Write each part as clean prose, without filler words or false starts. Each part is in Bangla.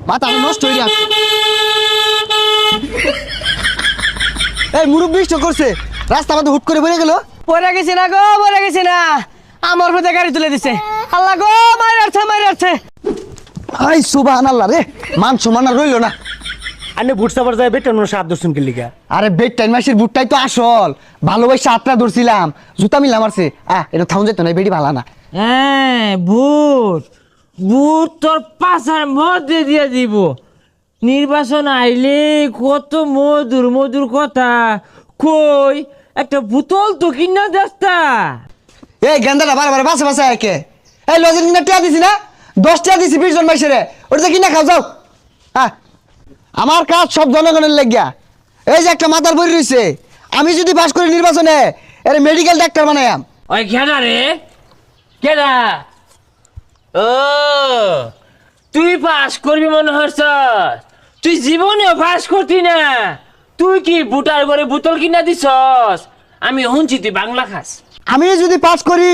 মাথা নষ্ট হয়ে যাচ্ছে। এই মুরব্বি স্টক করছে, রাস্তা আমাদের হুট করে বেড়ে গেল। পড়ে গেছি না গো, পড়ে গেছি না, আমার উপরে গাড়ি তুলে দিছে। আল্লাহ গো, মাইরাচ্ছে। হাই সুবহানাল্লাহ রে, মান সম্মান আর রইল না। আনে বুট সাবার যায় বেটা নো সাত দর্শন কে লিগা। আরে বেড টাইম মাসের বুটটাই তো আসল, ভালোবাসা আটটা ধরছিলাম, জুতা মিলাম মারছে। এটা থাউন যেত না, বেডি ভালো না। হ্যাঁ বুট বুট তোর পাশার মধ্যে দিয়ে দিব। নির্বাচন আইলে কত মধুর মধুর কথা কই, একটা বোতল তো কিনা দেস্তা। এই গেন্দাটা বারবার বাসে বাসে একে। এই লজের কিনা টিয়া দিছি না, 10 টিয়া দিছি 20 জন মাইসেরে, ওটা কিনা খাও যাও। আমার কাজ সব জনগণের লাগিয়া। এই যে একটা মাথার বই রয়েছে, আমি যদি পাস করি নির্বাচনে এর মেডিকেল ডাক্তার বানায়াম। ওই কেডা রে, কেডা? ও তুই পাস করবি মনে হচ্ছ, তুই জীবনেও পাস করতি না। তুই কি বুটার করে বোতল কিনা দিছস? আমি শুনছি তুই বাংলা খাস। আমি যদি পাস করি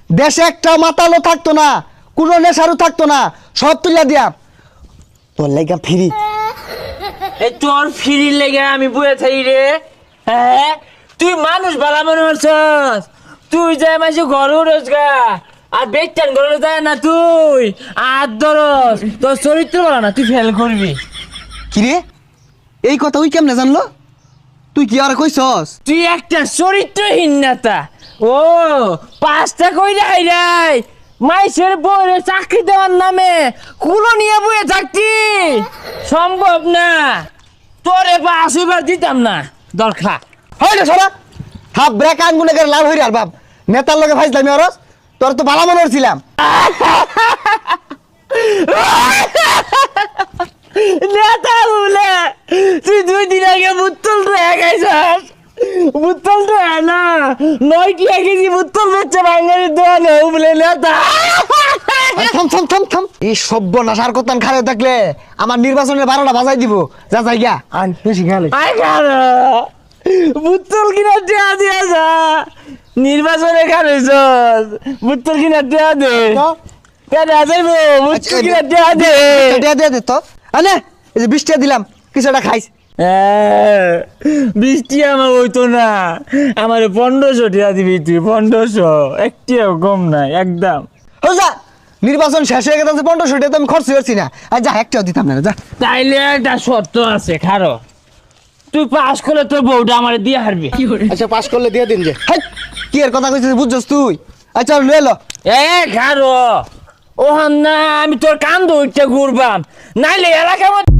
দেশে একটা মাতালো থাকতো না, কোনো নেশারও থাকতো না, সব তুলিয়া দিয়া তোর লাগা ফ্রি। এই তোর ফিরি লেগে আমি বয়ে থাকি রে? হ্যাঁ তুই মানুষ বালা মনে হচ্ছস? তুই যায় মাসে ঘরও রোজগার আর বেটান ঘরে যায় না, তুই আর ধরস তোর চরিত্র বলা না, তুই ফেল করবি। কিরে এই কথা ওই কেমনে জানলো? তুই কি আর কইছস? তুই একটা চরিত্রহীন নেতা। ও 5টা কইরা হাইরাই মাইসের বউরে চাকরি দেওয়ার নামে কুলো নিয়ে বয়ে থাকতি, সম্ভব না। তোরে বা আসিবার দিতাম না দরকার হয় না সরা হাফ ব্রেক আঙ্গুনে করে লাভ হইরে আর বাপ নেতার লগে ভাইছিলাম অরস, তোর তো ভালো মনে হচ্ছিলাম। নেতা বলে তুই 2 দিন আগে বুত্তল রে খাইছস। বুত্তল তো না 9 টাকা কেজি বুত্তল বেচছে বাঙালির দোকানে বলে নেতা। থাম থাম থাম থাম, এই সব্যনাশ আর কতান খারে থাকলে আমার নির্বাচনের 12টা বাজাই দিব। যা যাই গা আন বেশি খালে আই কারো বুত্তল কিনা দেয়া দিয়া যা, নির্বাচনে খাইছস বুত্তল কিনা দেয়া দে। কেন যাইব বুত্তল কিনা দেয়া দে। দে দে তো আনে এই যে 20 টাকা দিলাম, কিছু একটা খাইস। 20 টাকা আমার হইতো না, আমার 1500 টাকা দিবি তুই। 1500 একটিও কম নাই একদম। ও যা, নির্বাচন শেষ হয়ে গেছে, 1500 টাকা তো আমি খরচ করছি না। আর যা একটাও দিতাম না যা। তাইলে একটা শর্ত আছে খারো, তুই পাস করলে তোর বউটা আমার দিয়ে হারবি। আচ্ছা পাস করলে দিয়ে দিন যে। হেই, কি এর কথা কইছিস বুঝছস তুই? আচ্ছা লয়ে লো। খারো ওহান না, আমি তোর কান ধরতে ঘুরবাম, নাইলে এলাকার মধ্যে